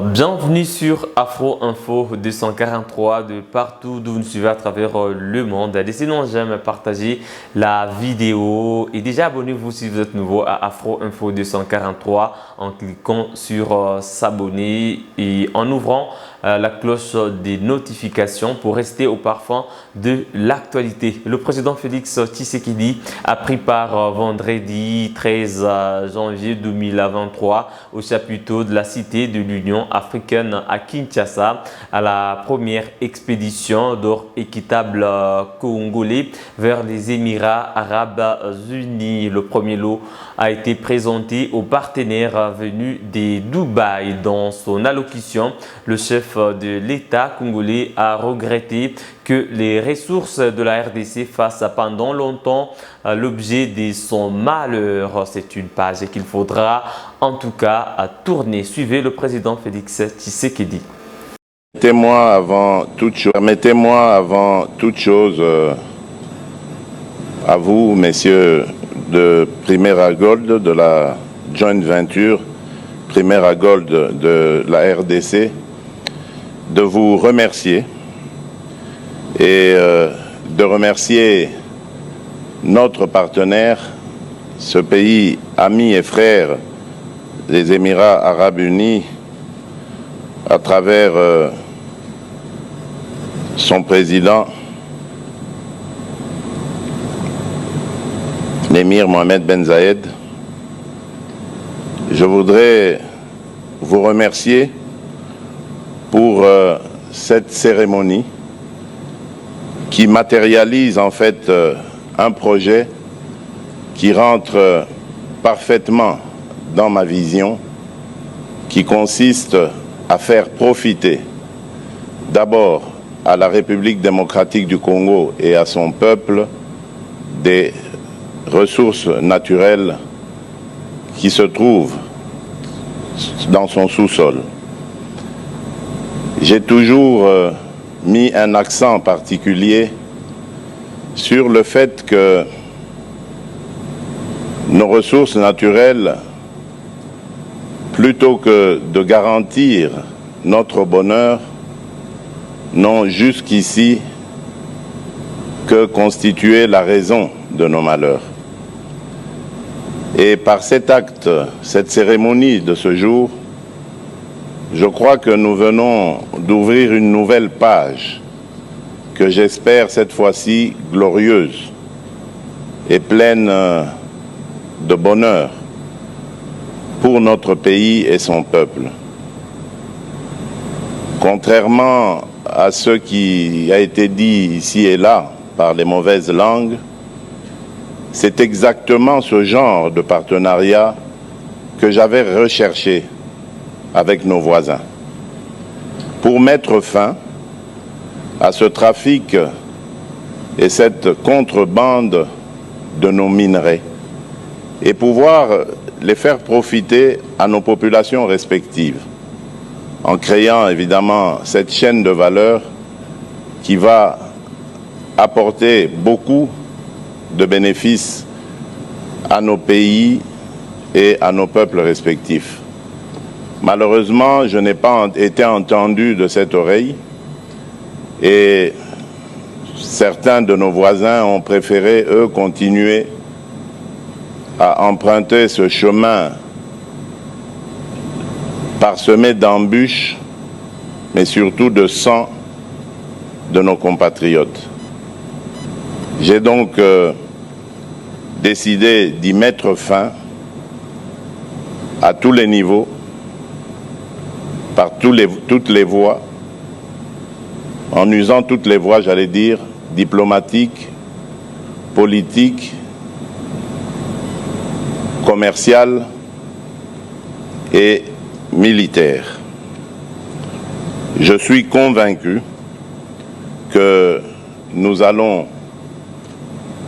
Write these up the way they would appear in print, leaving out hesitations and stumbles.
Bienvenue sur Afro Info 243 de partout d'où vous nous suivez à travers le monde. Laissez-nous un j'aime, partagez la vidéo et déjà abonnez-vous si vous êtes nouveau à Afro Info 243 en cliquant sur s'abonner et en ouvrant la cloche des notifications pour rester au parfum de l'actualité. Le président Félix Tshisekedi a pris part vendredi 13 janvier 2023 au chapiteau de la Cité de l'Union africaine à Kinshasa à la première expédition d'or équitable congolais vers les Émirats arabes unis. Le premier lot a été présenté aux partenaires venus de Dubaï. Dans son allocution, le chef de l'État congolais a regretté que les ressources de la RDC fassent pendant longtemps l'objet de son malheur. C'est une page qu'il faudra en tout cas tourner. Suivez le président Félix Tshisekedi. Permettez-moi avant toute chose, à vous, messieurs de Primera Gold, de la joint venture Primera Gold de la RDC, de vous remercier et de remercier notre partenaire, ce pays ami et frère, les Émirats arabes unis, à travers son président, l'émir Mohamed Ben Zayed. Je voudrais vous remercier pour cette cérémonie qui matérialise en fait un projet qui rentre parfaitement dans ma vision, qui consiste à faire profiter d'abord à la République démocratique du Congo et à son peuple des ressources naturelles qui se trouvent dans son sous-sol. J'ai toujours mis un accent particulier sur le fait que nos ressources naturelles, plutôt que de garantir notre bonheur, n'ont jusqu'ici que constitué la raison de nos malheurs. Et par cet acte, cette cérémonie de ce jour, je crois que nous venons d'ouvrir une nouvelle page que j'espère cette fois-ci glorieuse et pleine de bonheur pour notre pays et son peuple. Contrairement à ce qui a été dit ici et là par les mauvaises langues, c'est exactement ce genre de partenariat que j'avais recherché avec nos voisins pour mettre fin à ce trafic et cette contrebande de nos minerais et pouvoir les faire profiter à nos populations respectives en créant évidemment cette chaîne de valeur qui va apporter beaucoup de bénéfices à nos pays et à nos peuples respectifs. Malheureusement, je n'ai pas été entendu de cette oreille et certains de nos voisins ont préféré, eux, continuer à emprunter ce chemin parsemé d'embûches, mais surtout de sang de nos compatriotes. J'ai donc décidé d'y mettre fin à tous les niveaux, par toutes les voies, en usant toutes les voies, j'allais dire, diplomatiques, politiques, commerciales et militaires. Je suis convaincu que nous allons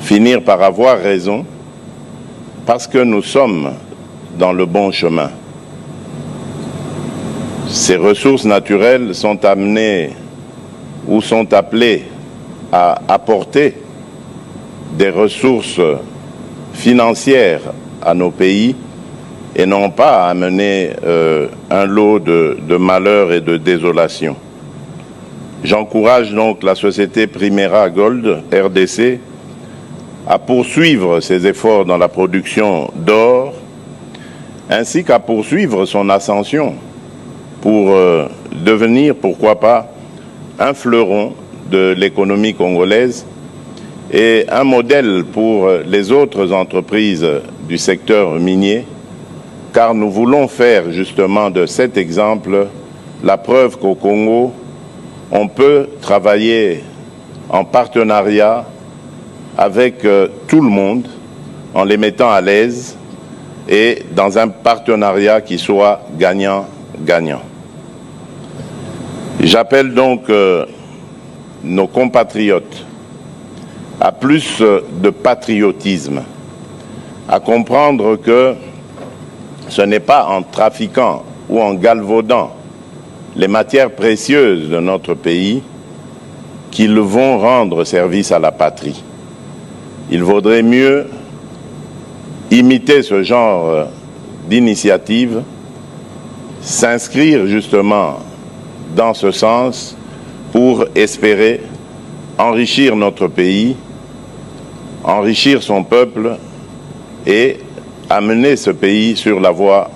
finir par avoir raison parce que nous sommes dans le bon chemin. Ces ressources naturelles sont amenées ou sont appelées à apporter des ressources financières à nos pays et non pas à amener un lot de malheur et de désolation. J'encourage donc la société Primera Gold RDC à poursuivre ses efforts dans la production d'or, ainsi qu'à poursuivre son ascension pour devenir, pourquoi pas, un fleuron de l'économie congolaise et un modèle pour les autres entreprises du secteur minier, car nous voulons faire justement de cet exemple la preuve qu'au Congo, on peut travailler en partenariat avec tout le monde, en les mettant à l'aise et dans un partenariat qui soit gagnant-gagnant. J'appelle donc nos compatriotes à plus de patriotisme, à comprendre que ce n'est pas en trafiquant ou en galvaudant les matières précieuses de notre pays qu'ils vont rendre service à la patrie. Il vaudrait mieux imiter ce genre d'initiative, s'inscrire justement dans ce sens pour espérer enrichir notre pays, enrichir son peuple et amener ce pays sur la voie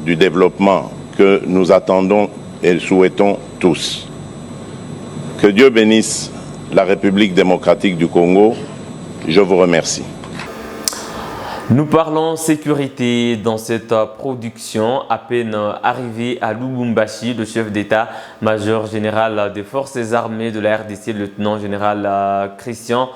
du développement que nous attendons et souhaitons tous. Que Dieu bénisse la République démocratique du Congo. Je vous remercie. Nous parlons sécurité dans cette production. À peine arrivé à Lubumbashi, le chef d'état-major général des forces armées de la RDC, le lieutenant-général Christian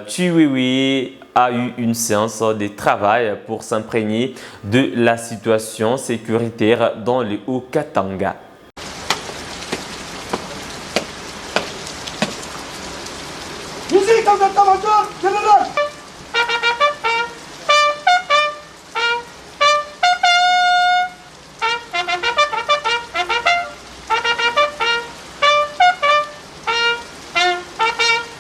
Chiwewe, a eu une séance de travail pour s'imprégner de la situation sécuritaire dans le Haut-Katanga.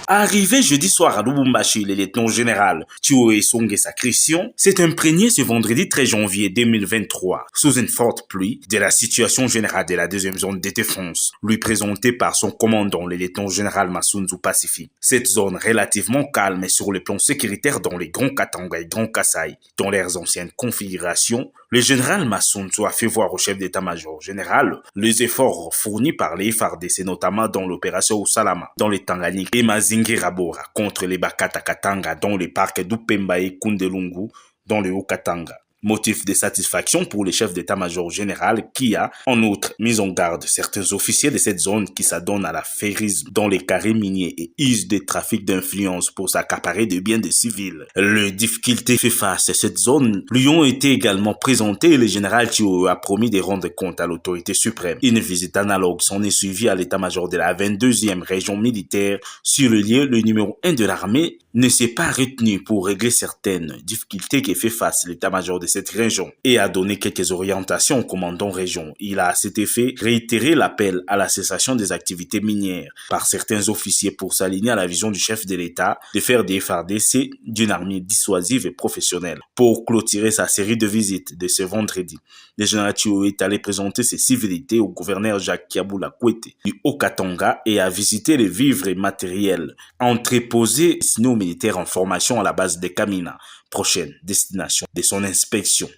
Arrivé jeudi soir à Lubumbashi, le lieutenant-général Chiwewe Songesa Christian s'est imprégné ce vendredi 13 janvier 2023, sous une forte pluie, de la situation générale de la deuxième zone de défense, lui présentée par son commandant, le lieutenant-général Masunzu Pacifique. Cette zone relativement calme sur le plan sécuritaire dans les Grands Katanga et Grands Kasaï, dans leurs anciennes configurations, le général Masunzu a fait voir au chef d'état-major général les efforts fournis par les FARDC, notamment dans l'opération Usalama, dans les Tanganyika et Mazingira-Bora, contre les Bakata Katanga, dans les parcs d'Upemba et Kundelungu, dans le Haut-Katanga. Motif de satisfaction pour le chef d'état-major général qui a, en outre, mis en garde certains officiers de cette zone qui s'adonnent à l'affairisme dans les carrés miniers et usent des trafics d'influence pour s'accaparer des biens des civils. Les difficultés fait face à cette zone lui ont été également présentées et le général Chiwewe a promis de rendre compte à l'autorité suprême. Une visite analogue s'en est suivie à l'état-major de la 22e région militaire. Sur le lieu, le numéro 1 de l'armée ne s'est pas retenu pour régler certaines difficultés qui fait face l'état-major de cette région et a donné quelques orientations au commandant région. Il a à cet effet réitéré l'appel à la cessation des activités minières par certains officiers pour s'aligner à la vision du chef de l'État de faire des FARDC d'une armée dissuasive et professionnelle. Pour clôturer sa série de visites de ce vendredi, le général Chiwewe est allé présenter ses civilités au gouverneur Jacques Kiabula Kwete du Haut-Katanga et a visité les vivres et matériels entreposés signaux militaires en formation à la base de Kamina, prochaine destination de son inspection.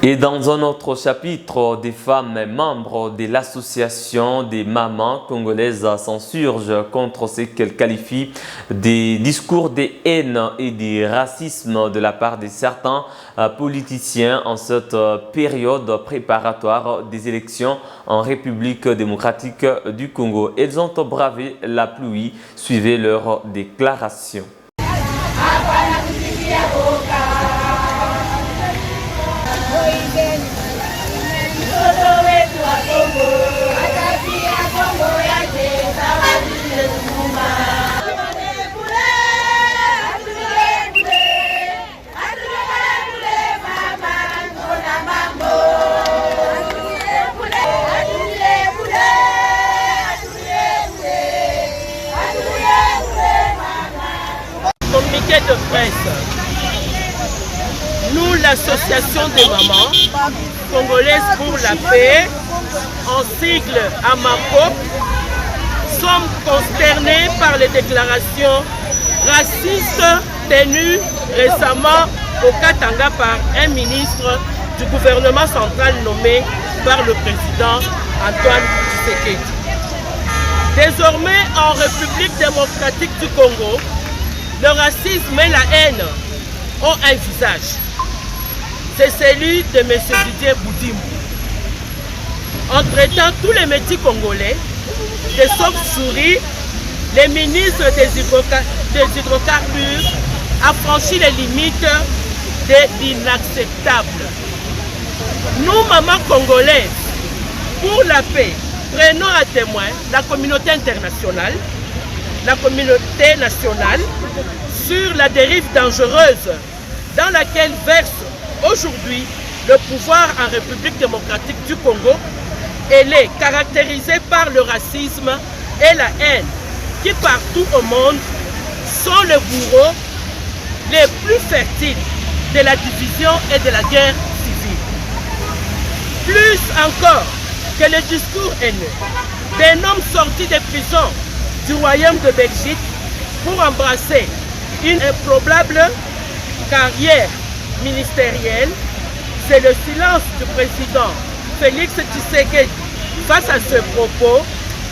Et dans un autre chapitre, des femmes membres de l'association des mamans congolaises s'insurgent contre ce qu'elles qualifient des discours de haine et de racisme de la part de certains politiciens en cette période préparatoire des élections en République démocratique du Congo. Elles ont bravé la pluie, suivez leurs déclarations. l'association des mamans congolaises pour la paix, en sigle AMACO, sommes consternés par les déclarations racistes tenues récemment au Katanga par un ministre du gouvernement central nommé par le président Antoine Tshisekedi. Désormais, en République démocratique du Congo, le racisme et la haine ont un visage. C'est celui de M. Didier Boudimou. En traitant tous les métiers congolais de chauves-souris, les ministres des hydrocarbures a franchi les limites de l'inacceptable. Nous, mamans congolaises, pour la paix, prenons à témoin la communauté internationale, la communauté nationale, sur la dérive dangereuse dans laquelle verse aujourd'hui le pouvoir en République démocratique du Congo. Elle est caractérisée par le racisme et la haine qui partout au monde sont les bourreaux les plus fertiles de la division et de la guerre civile. Plus encore que le discours haineux d'un homme sorti des prisons du royaume de Belgique pour embrasser une improbable carrière ministérielle, c'est le silence du président Félix Tshisekedi face à ce propos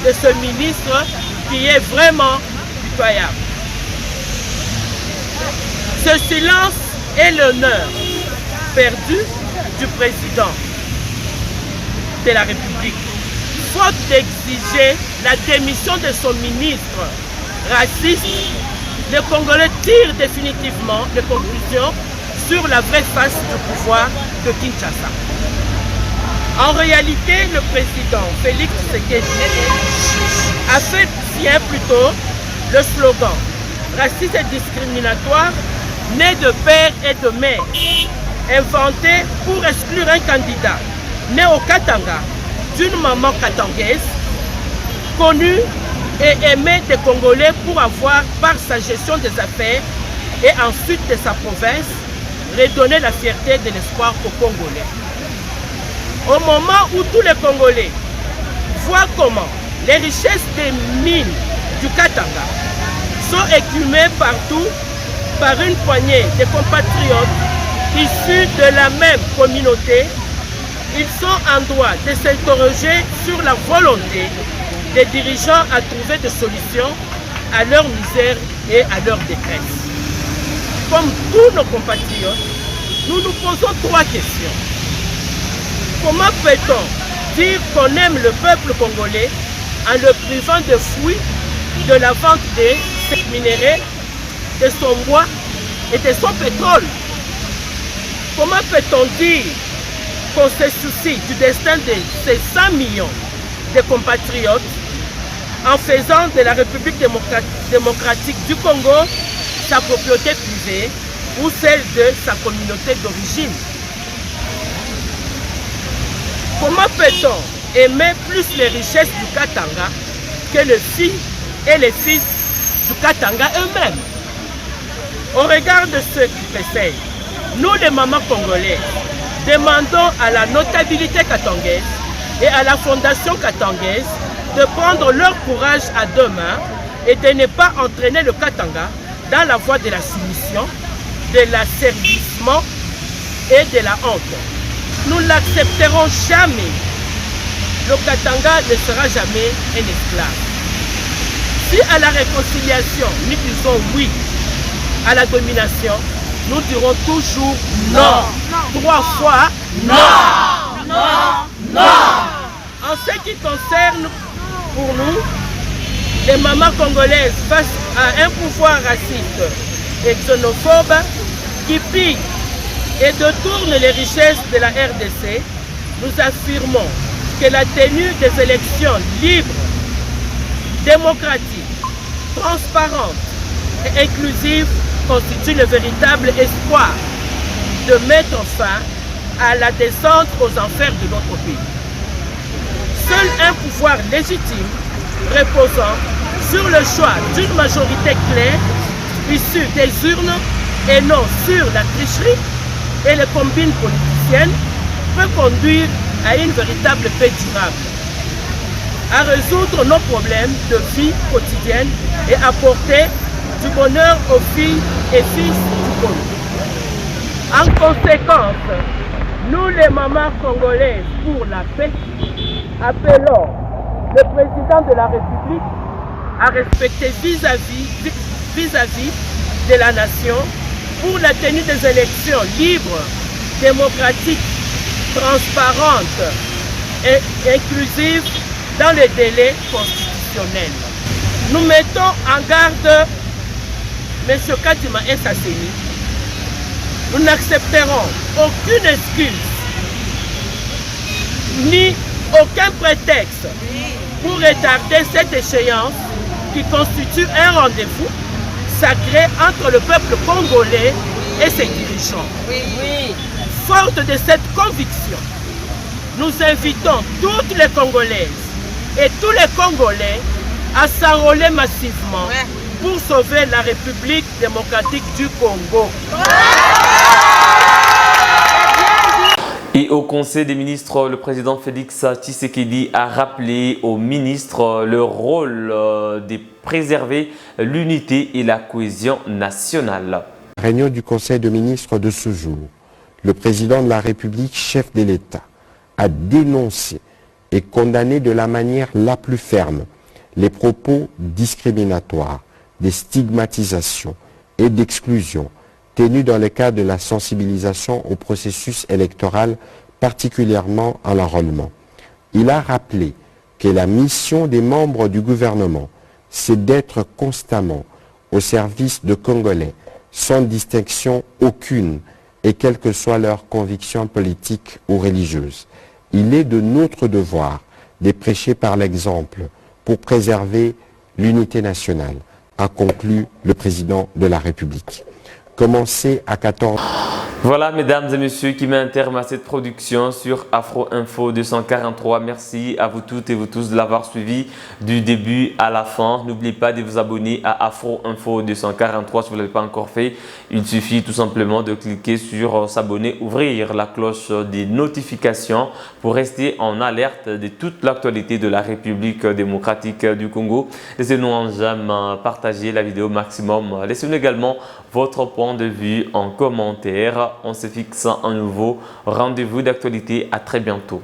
de ce ministre qui est vraiment pitoyable. Ce silence est l'honneur perdu du président de la République, faute d'exiger la démission de son ministre raciste. Les Congolais tirent définitivement les conclusions sur la vraie face du pouvoir de Kinshasa. En réalité, le président Félix Tshisekedi a fait bien plus tôt le slogan raciste et discriminatoire né de père et de mère, inventé pour exclure un candidat né au Katanga d'une maman katangaise, connue et aimée des Congolais pour avoir, par sa gestion des affaires et ensuite de sa province, redonné la fierté et de l'espoir aux Congolais. Au moment où tous les Congolais voient comment les richesses des mines du Katanga sont écumées partout par une poignée de compatriotes issus de la même communauté, ils sont en droit de s'interroger sur la volonté des dirigeants à trouver des solutions à leur misère et à leur détresse. Comme tous nos compatriotes, nous nous posons trois questions. Comment peut-on dire qu'on aime le peuple congolais en le privant de fruits, de la vente de ses minéraux, de son bois et de son pétrole? Comment peut-on dire qu'on se soucie du destin de ces 100 millions de compatriotes en faisant de la République démocratique du Congo sa propriété privée ou celle de sa communauté d'origine? Comment peut-on aimer plus les richesses du Katanga que les filles et les fils du Katanga eux-mêmes? Au regard de ce qui précède, nous les mamans congolaises demandons à la notabilité katangaise et à la fondation katangaise de prendre leur courage à deux mains et de ne pas entraîner le Katanga dans la voie de la soumission, de l'asservissement et de la honte. Nous ne l'accepterons jamais. Le Katanga ne sera jamais un esclave. Si à la réconciliation, nous disons oui à la domination, nous dirons toujours non. Trois fois non. Non. En ce qui concerne pour nous, les mamans congolaises face à un pouvoir raciste et xénophobe qui pille et détourne les richesses de la RDC, nous affirmons que la tenue des élections libres, démocratiques, transparentes et inclusives constitue le véritable espoir de mettre fin à la descente aux enfers de notre pays. Seul un pouvoir légitime reposant sur le choix d'une majorité claire issue des urnes et non sur la tricherie et les combines politiciennes peut conduire à une véritable paix durable, à résoudre nos problèmes de vie quotidienne et apporter du bonheur aux filles et fils du Congo. En conséquence, nous les mamans congolaises pour la paix appelons le président de la République à respecter vis-à-vis de la nation pour la tenue des élections libres, démocratiques, transparentes et inclusives dans les délais constitutionnels. Nous mettons en garde M. Kadima Essasseni. Nous n'accepterons aucune excuse ni aucun prétexte pour retarder cette échéance qui constitue un rendez-vous sacré entre le peuple congolais et ses dirigeants. Forte de cette conviction, nous invitons toutes les Congolaises et tous les Congolais à s'enrôler massivement pour sauver la République démocratique du Congo. Et au Conseil des ministres, le président Félix Tshisekedi a rappelé aux ministres le rôle de préserver l'unité et la cohésion nationale. Réunion du Conseil des ministres de ce jour, le président de la République, chef de l'État, a dénoncé et condamné de la manière la plus ferme les propos discriminatoires, des stigmatisations et d'exclusion tenus dans le cadre de la sensibilisation au processus électoral, particulièrement à l'enrôlement. Il a rappelé que la mission des membres du gouvernement, c'est d'être constamment au service de Congolais, sans distinction aucune, et quelles que soient leurs convictions politiques ou religieuses. Il est de notre devoir de prêcher par l'exemple pour préserver l'unité nationale, a conclu le président de la République. Commencez à 14h. Voilà, mesdames et messieurs, qui met un terme à cette production sur Afro Info 243. Merci à vous toutes et vous tous de l'avoir suivi du début à la fin. N'oubliez pas de vous abonner à Afro Info 243 si vous ne l'avez pas encore fait. Il suffit tout simplement de cliquer sur s'abonner, ouvrir la cloche des notifications pour rester en alerte de toute l'actualité de la République démocratique du Congo. Laissez-nous un j'aime, partagez la vidéo maximum. Laissez-nous également votre point de vue en commentaire. On se fixe un nouveau rendez-vous d'actualité. À très bientôt.